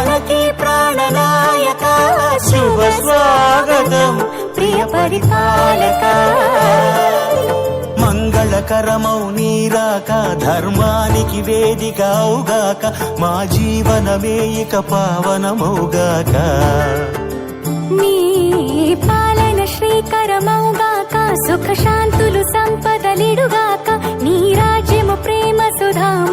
మనకి ప్రాణనాయక శుభ స్వాగతం ప్రియ పరిపాలక. మంగళకరమౌ నీరాక ధర్మానికి వేదిక అవుగాక మా జీవనమే ఇక పావనమౌగాక. నీ పాలన శ్రీకరమౌగాక సుఖ శాంతులు సంపదలిడుగాక నీ రాజ్యము ప్రేమ సుధామ